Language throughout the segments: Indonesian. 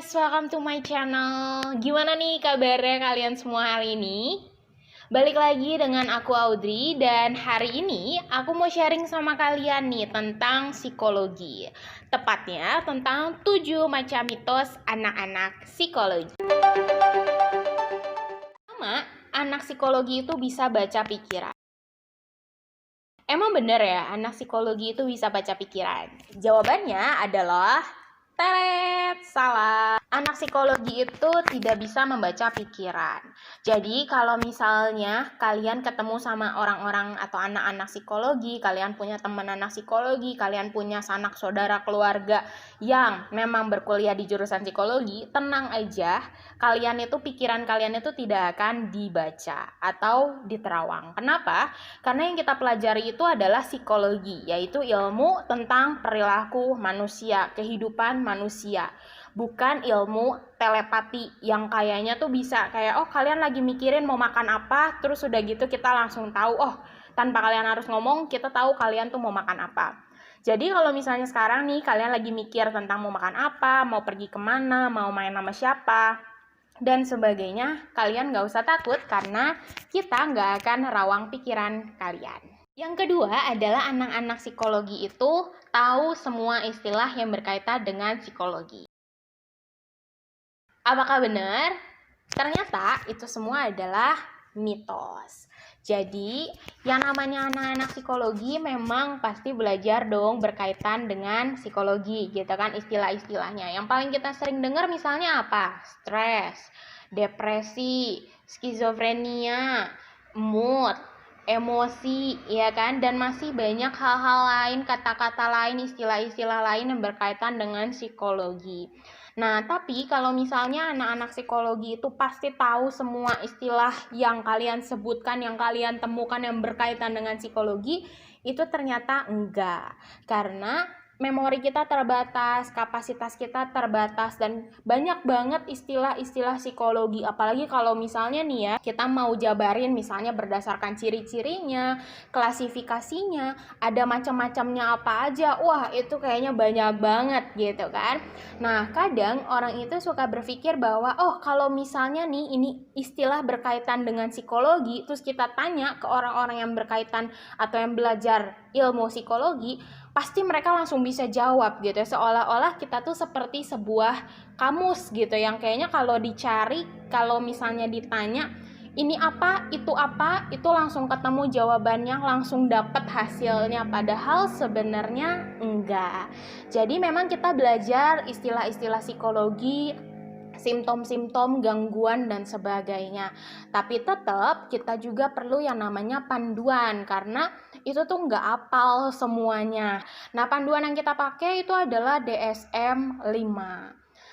guys, welcome to my channel. Gimana nih kabarnya kalian semua hari ini? Balik lagi dengan aku Audrey, dan hari ini aku mau sharing sama kalian nih tentang psikologi. Tepatnya tentang 7 macam mitos anak-anak psikologi. Pertama, anak psikologi itu bisa baca pikiran. Emang bener ya, anak psikologi itu bisa baca pikiran? Jawabannya adalah teret, salah. Anak psikologi itu tidak bisa membaca pikiran. Jadi kalau misalnya kalian ketemu sama orang-orang atau anak-anak psikologi, kalian punya teman anak psikologi, kalian punya sanak saudara keluarga yang memang berkuliah di jurusan psikologi, tenang aja, pikiran kalian itu tidak akan dibaca atau diterawang. Kenapa? Karena yang kita pelajari itu adalah psikologi, yaitu ilmu tentang perilaku manusia, kehidupan manusia. Bukan ilmu telepati yang kayaknya tuh bisa kayak, oh kalian lagi mikirin mau makan apa, terus udah gitu kita langsung tahu, oh tanpa kalian harus ngomong, kita tahu kalian tuh mau makan apa. Jadi kalau misalnya sekarang nih kalian lagi mikir tentang mau makan apa, mau pergi kemana, mau main sama siapa, dan sebagainya, kalian gak usah takut karena kita gak akan rawang pikiran kalian. Yang kedua adalah anak-anak psikologi itu tahu semua istilah yang berkaitan dengan psikologi. Apakah benar? Ternyata itu semua adalah mitos. Jadi, yang namanya anak-anak psikologi memang pasti belajar dong berkaitan dengan psikologi, gitu kan, istilah-istilahnya. Yang paling kita sering dengar misalnya apa? Stres, depresi, skizofrenia, mood, emosi, ya kan? Dan masih banyak hal-hal lain, kata-kata lain, istilah-istilah lain yang berkaitan dengan psikologi. Nah, tapi kalau misalnya anak-anak psikologi itu pasti tahu semua istilah yang kalian sebutkan, yang kalian temukan yang berkaitan dengan psikologi, itu ternyata enggak. Karena memori kita terbatas, kapasitas kita terbatas, dan banyak banget istilah-istilah psikologi. Apalagi kalau misalnya nih ya, kita mau jabarin misalnya berdasarkan ciri-cirinya, klasifikasinya, ada macam-macamnya apa aja. Wah, itu kayaknya banyak banget gitu kan. Nah, kadang orang itu suka berpikir bahwa, oh kalau misalnya nih ini istilah berkaitan dengan psikologi, terus kita tanya ke orang-orang yang berkaitan atau yang belajar ilmu psikologi, pasti mereka langsung bisa jawab gitu, seolah-olah kita tuh seperti sebuah kamus gitu yang kayaknya kalau dicari, kalau misalnya ditanya ini apa, itu langsung ketemu jawabannya, langsung dapat hasilnya, padahal sebenarnya enggak. Jadi memang kita belajar istilah-istilah psikologi, simptom-simptom, gangguan, dan sebagainya. Tapi tetap kita juga perlu yang namanya panduan, karena itu tuh nggak apal semuanya. Nah, panduan yang kita pakai itu adalah DSM-5.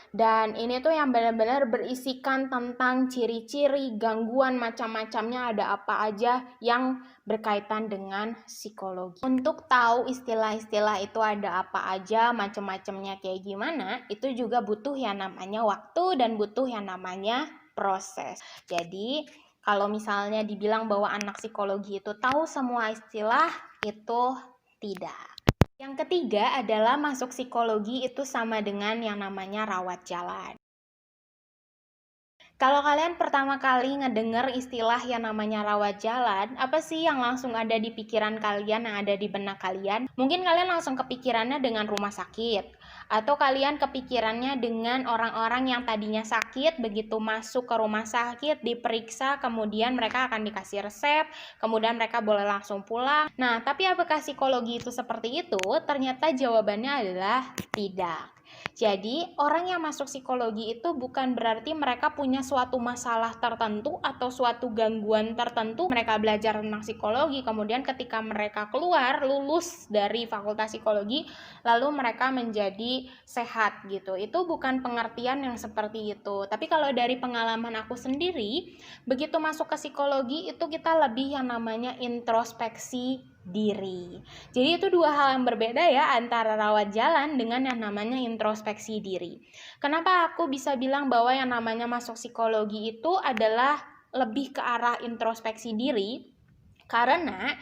Dan ini tuh yang benar-benar berisikan tentang ciri-ciri, gangguan, macam-macamnya ada apa aja yang berkaitan dengan psikologi. Untuk tahu istilah-istilah itu ada apa aja, macam-macamnya kayak gimana, itu juga butuh yang namanya waktu dan butuh yang namanya proses. Jadi, kalau misalnya dibilang bahwa anak psikologi itu tahu semua istilah, itu tidak. Yang ketiga adalah masuk psikologi itu sama dengan yang namanya rawat jalan. Kalau kalian pertama kali ngedenger istilah yang namanya rawat jalan, apa sih yang langsung ada di pikiran kalian, yang ada di benak kalian? Mungkin kalian langsung kepikirannya dengan rumah sakit, atau kalian kepikirannya dengan orang-orang yang tadinya sakit, begitu masuk ke rumah sakit, diperiksa, kemudian mereka akan dikasih resep, kemudian mereka boleh langsung pulang. Nah, tapi apakah psikologi itu seperti itu? Ternyata jawabannya adalah tidak. Jadi, orang yang masuk psikologi itu bukan berarti mereka punya suatu masalah tertentu atau suatu gangguan tertentu. Mereka belajar tentang psikologi, kemudian ketika mereka keluar, lulus dari fakultas psikologi, lalu mereka menjadi sehat gitu. Itu bukan pengertian yang seperti itu. Tapi kalau dari pengalaman aku sendiri, begitu masuk ke psikologi itu kita lebih yang namanya introspeksi diri. Jadi itu dua hal yang berbeda ya, antara rawat jalan dengan yang namanya introspeksi diri. Kenapa aku bisa bilang bahwa yang namanya masuk psikologi itu adalah lebih ke arah introspeksi diri? Karena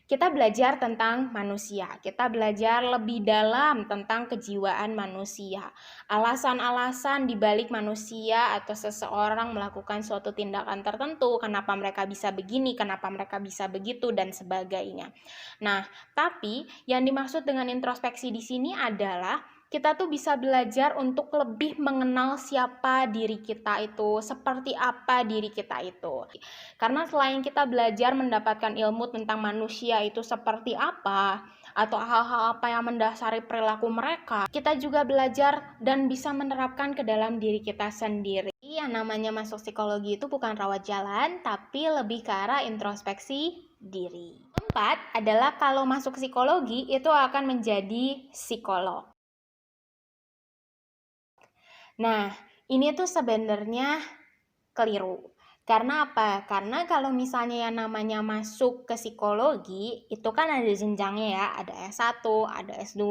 kita belajar tentang manusia, kita belajar lebih dalam tentang kejiwaan manusia, alasan-alasan dibalik manusia atau seseorang melakukan suatu tindakan tertentu, kenapa mereka bisa begini, kenapa mereka bisa begitu, dan sebagainya. Nah, tapi yang dimaksud dengan introspeksi di sini adalah kita tuh bisa belajar untuk lebih mengenal siapa diri kita itu, seperti apa diri kita itu. Karena selain kita belajar mendapatkan ilmu tentang manusia itu seperti apa, atau hal-hal apa yang mendasari perilaku mereka, kita juga belajar dan bisa menerapkan ke dalam diri kita sendiri. Yang namanya masuk psikologi itu bukan rawat jalan, tapi lebih ke arah introspeksi diri. Keempat adalah kalau masuk psikologi itu akan menjadi psikolog. Nah, ini tuh sebenarnya keliru. Karena apa? Karena kalau misalnya yang namanya masuk ke psikologi, itu kan ada jenjangnya ya, ada S1, ada S2.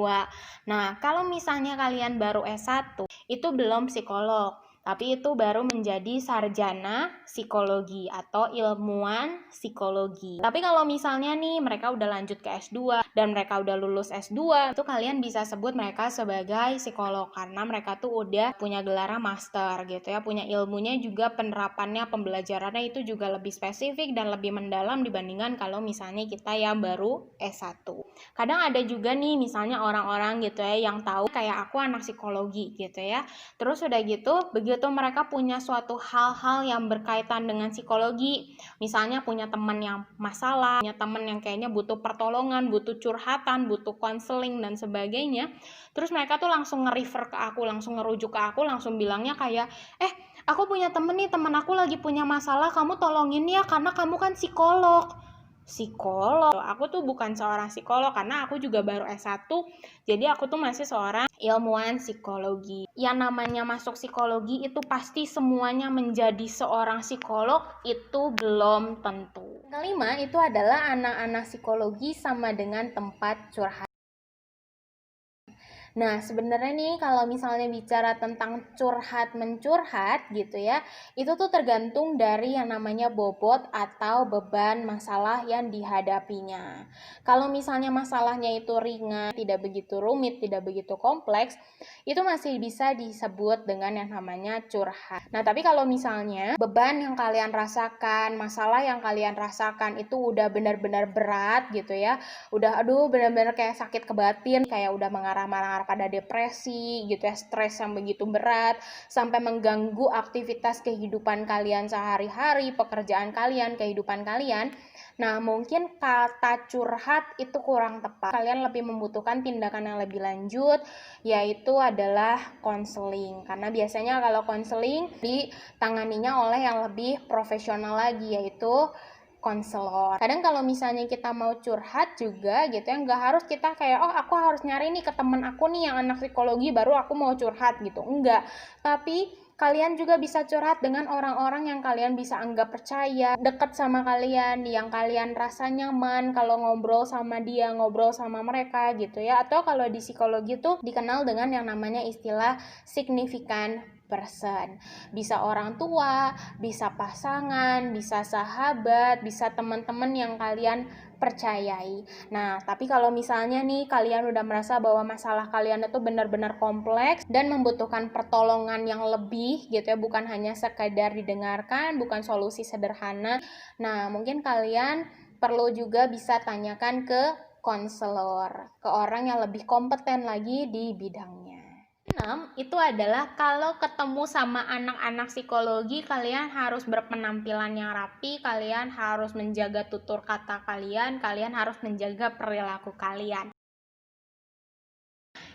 Nah, kalau misalnya kalian baru S1, itu belum psikolog, tapi itu baru menjadi sarjana psikologi atau ilmuwan psikologi. Tapi kalau misalnya nih mereka udah lanjut ke S2 dan mereka udah lulus S2, itu kalian bisa sebut mereka sebagai psikolog karena mereka tuh udah punya gelar master gitu ya, punya ilmunya juga, penerapannya, pembelajarannya itu juga lebih spesifik dan lebih mendalam dibandingkan kalau misalnya kita yang baru S1. Kadang ada juga nih misalnya orang-orang gitu ya yang tahu kayak aku anak psikologi gitu ya. Terus udah gitu, begitu mereka punya suatu hal-hal yang berkaitan dengan psikologi, misalnya punya teman yang masalah, punya teman yang kayaknya butuh pertolongan, butuh curhatan, butuh konseling dan sebagainya, terus mereka tuh langsung nge-refer ke aku, langsung ngerujuk ke aku, langsung bilangnya kayak, aku punya temen nih, temen aku lagi punya masalah, kamu tolongin ya karena kamu kan psikolog. Aku tuh bukan seorang psikolog karena aku juga baru S1, jadi aku tuh masih seorang ilmuwan psikologi. Yang namanya masuk psikologi itu pasti semuanya menjadi seorang psikolog, itu belum tentu. Kelima itu adalah anak-anak psikologi sama dengan tempat curhat. Nah, sebenarnya nih kalau misalnya bicara tentang curhat-mencurhat gitu ya, itu tuh tergantung dari yang namanya bobot atau beban masalah yang dihadapinya. Kalau misalnya masalahnya itu ringan, tidak begitu rumit, tidak begitu kompleks, itu masih bisa disebut dengan yang namanya curhat. Nah, tapi kalau misalnya beban yang kalian rasakan, masalah yang kalian rasakan itu udah benar-benar berat gitu ya, udah benar-benar kayak sakit ke batin, kayak udah mengarah-mengarah pada depresi gitu ya, stres yang begitu berat sampai mengganggu aktivitas kehidupan kalian sehari-hari, pekerjaan kalian, kehidupan kalian. Nah, mungkin kata curhat itu kurang tepat. Kalian lebih membutuhkan tindakan yang lebih lanjut, yaitu adalah konseling. Karena biasanya kalau konseling ditanganinya oleh yang lebih profesional lagi, yaitu konselor. Kadang kalau misalnya kita mau curhat juga gitu ya, nggak harus kita kayak aku harus nyari nih ke temen aku nih yang anak psikologi baru aku mau curhat gitu, enggak. Tapi kalian juga bisa curhat dengan orang-orang yang kalian bisa anggap percaya, dekat sama kalian, yang kalian rasa nyaman kalau ngobrol sama dia, ngobrol sama mereka gitu ya. Atau kalau di psikologi tuh dikenal dengan yang namanya istilah signifikan person. Bisa orang tua, bisa pasangan, bisa sahabat, bisa teman-teman yang kalian percayai. Nah, tapi kalau misalnya nih kalian udah merasa bahwa masalah kalian itu benar-benar kompleks dan membutuhkan pertolongan yang lebih gitu ya, bukan hanya sekedar didengarkan, bukan solusi sederhana. Nah, mungkin kalian perlu juga bisa tanyakan ke konselor, ke orang yang lebih kompeten lagi di bidangnya. 6 itu adalah kalau ketemu sama anak-anak psikologi, kalian harus berpenampilan yang rapi, kalian harus menjaga tutur kata kalian harus menjaga perilaku kalian.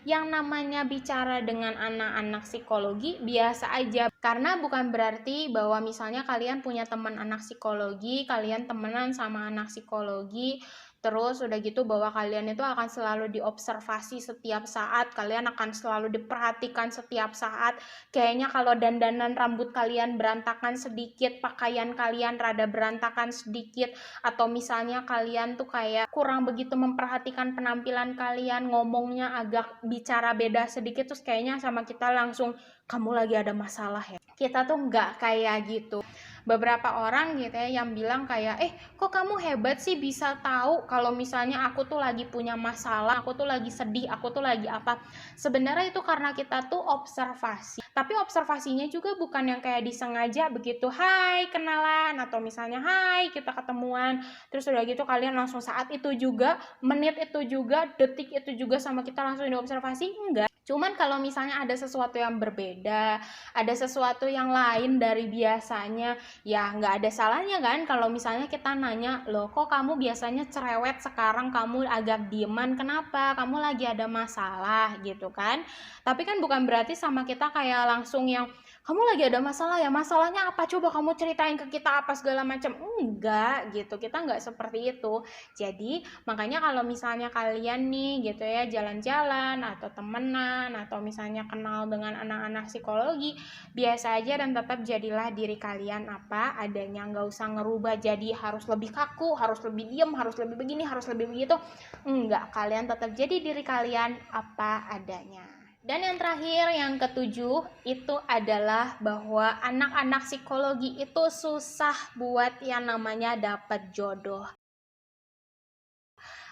Yang namanya bicara dengan anak-anak psikologi biasa aja, karena bukan berarti bahwa misalnya kalian punya teman anak psikologi, kalian temenan sama anak psikologi, terus udah gitu bahwa kalian itu akan selalu diobservasi setiap saat, kalian akan selalu diperhatikan setiap saat. Kayaknya kalau dandanan rambut kalian berantakan sedikit, pakaian kalian rada berantakan sedikit, atau misalnya kalian tuh kayak kurang begitu memperhatikan penampilan kalian, ngomongnya agak bicara beda sedikit, terus kayaknya sama kita langsung, kamu lagi ada masalah ya. Kita tuh nggak kayak gitu. beberapa orang gitu ya yang bilang kayak, kok kamu hebat sih bisa tahu kalau misalnya aku tuh lagi punya masalah, aku tuh lagi sedih, aku tuh lagi apa. Sebenarnya itu karena kita tuh observasi, tapi observasinya juga bukan yang kayak disengaja begitu, hai kenalan, atau misalnya hai kita ketemuan, terus udah gitu kalian langsung saat itu juga, menit itu juga, detik itu juga sama kita langsung diobservasi, enggak. Cuman kalau misalnya ada sesuatu yang berbeda, ada sesuatu yang lain dari biasanya, ya nggak ada salahnya kan kalau misalnya kita nanya, loh kok kamu biasanya cerewet, sekarang kamu agak dieman, kenapa? Kamu lagi ada masalah gitu kan. Tapi kan bukan berarti sama kita kayak langsung yang, kamu lagi ada masalah ya, masalahnya apa, coba kamu ceritain ke kita apa segala macam. Enggak gitu, kita nggak seperti itu. Jadi makanya kalau misalnya kalian nih gitu ya jalan-jalan atau temenan atau misalnya kenal dengan anak-anak psikologi, biasa aja dan tetap jadilah diri kalian apa adanya, nggak usah ngerubah jadi harus lebih kaku, harus lebih diem, harus lebih begini, harus lebih begitu. Enggak, kalian tetap jadi diri kalian apa adanya. Dan yang terakhir, yang ketujuh, itu adalah bahwa anak-anak psikologi itu susah buat yang namanya dapat jodoh.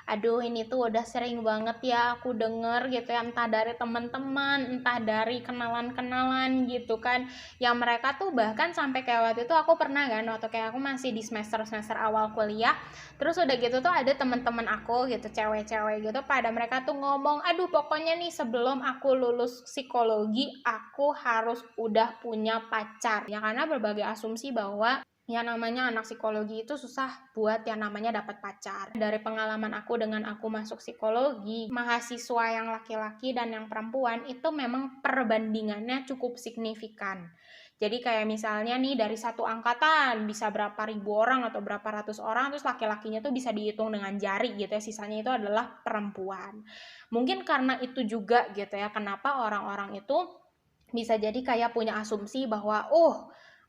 Aduh, ini tuh udah sering banget ya aku denger gitu ya, entah dari teman-teman, entah dari kenalan-kenalan gitu kan, yang mereka tuh bahkan sampai kayak waktu itu aku pernah kan, waktu kayak aku masih di semester awal kuliah, terus udah gitu tuh ada teman-teman aku gitu, cewek-cewek gitu, pada mereka tuh ngomong, aduh pokoknya nih sebelum aku lulus psikologi, aku harus udah punya pacar. Ya karena berbagai asumsi bahwa yang namanya anak psikologi itu susah buat yang namanya dapat pacar. Dari pengalaman aku dengan aku masuk psikologi, mahasiswa yang laki-laki dan yang perempuan itu memang perbandingannya cukup signifikan. Jadi kayak misalnya nih dari satu angkatan bisa berapa ribu orang atau berapa ratus orang, terus laki-lakinya tuh bisa dihitung dengan jari gitu ya, sisanya itu adalah perempuan. Mungkin karena itu juga gitu ya, kenapa orang-orang itu bisa jadi kayak punya asumsi bahwa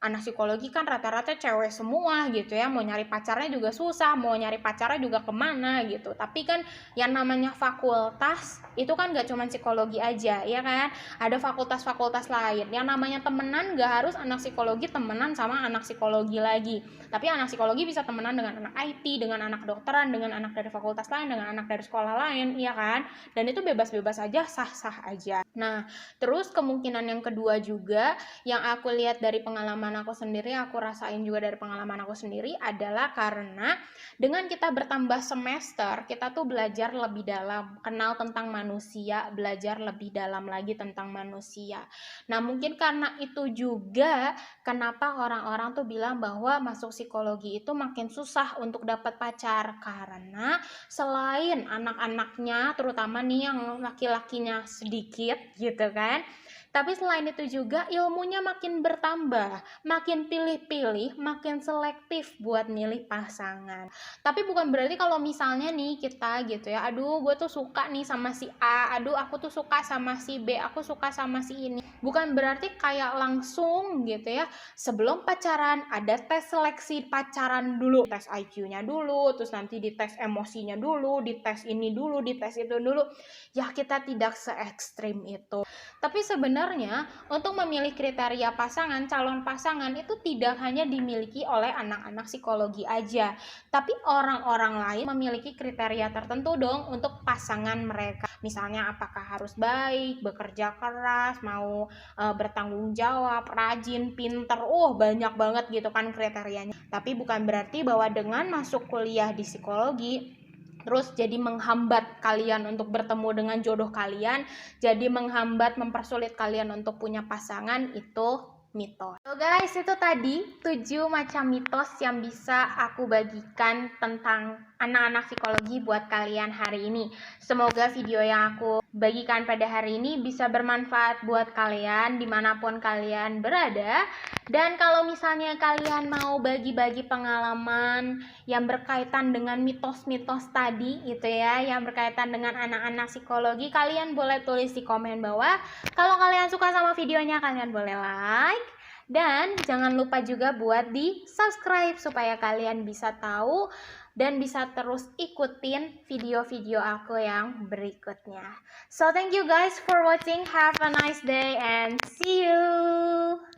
anak psikologi kan rata-rata cewek semua gitu ya, mau nyari pacarnya juga susah, mau nyari pacarnya juga kemana gitu. Tapi kan yang namanya fakultas itu kan gak cuma psikologi aja ya kan, ada fakultas-fakultas lain. Yang namanya temenan gak harus anak psikologi temenan sama anak psikologi lagi, tapi anak psikologi bisa temenan dengan anak IT, dengan anak dokteran, dengan anak dari fakultas lain, dengan anak dari sekolah lain, ya kan. Dan itu bebas-bebas aja, sah-sah aja. Nah terus kemungkinan yang kedua juga yang aku lihat dari pengalaman aku sendiri, aku rasain juga dari pengalaman aku sendiri, adalah karena dengan kita bertambah semester, kita tuh belajar lebih dalam, kenal tentang manusia, belajar lebih dalam lagi tentang manusia. Nah mungkin karena itu juga kenapa orang-orang tuh bilang bahwa masuk psikologi itu makin susah untuk dapat pacar, karena selain anak-anaknya, terutama nih yang laki-lakinya sedikit gitu kan, tapi selain itu juga ilmunya makin bertambah, makin pilih-pilih, makin selektif buat milih pasangan. Tapi bukan berarti kalau misalnya nih kita gitu ya, aduh gue tuh suka nih sama si A, aduh aku tuh suka sama si B, aku suka sama si ini. Bukan berarti kayak langsung gitu ya, sebelum pacaran ada tes seleksi pacaran dulu, tes IQ-nya dulu, terus nanti dites emosinya dulu, dites ini dulu, dites itu dulu. Ya kita tidak se ekstrim itu. Tapi sebenarnya untuk memilih kriteria pasangan, calon pasangan itu tidak hanya dimiliki oleh anak-anak psikologi aja, tapi orang-orang lain memiliki kriteria tertentu dong untuk pasangan mereka. Misalnya apakah harus baik, bekerja keras, mau bertanggung jawab, rajin, pinter, banyak banget gitu kan kriterianya. Tapi bukan berarti bahwa dengan masuk kuliah di psikologi terus jadi menghambat kalian untuk bertemu dengan jodoh kalian, jadi menghambat, mempersulit kalian untuk punya pasangan, itu mitos. So guys, itu tadi 7 macam mitos yang bisa aku bagikan tentang anak-anak psikologi buat kalian hari ini. Semoga video yang aku bagikan pada hari ini bisa bermanfaat buat kalian dimanapun kalian berada. Dan kalau misalnya kalian mau bagi-bagi pengalaman yang berkaitan dengan mitos-mitos tadi gitu ya, yang berkaitan dengan anak-anak psikologi, kalian boleh tulis di komen bawah. Kalau kalian suka sama videonya, kalian boleh like. Dan jangan lupa juga buat di subscribe supaya kalian bisa tahu dan bisa terus ikutin video-video aku yang berikutnya. So thank you guys for watching. Have a nice day and see you.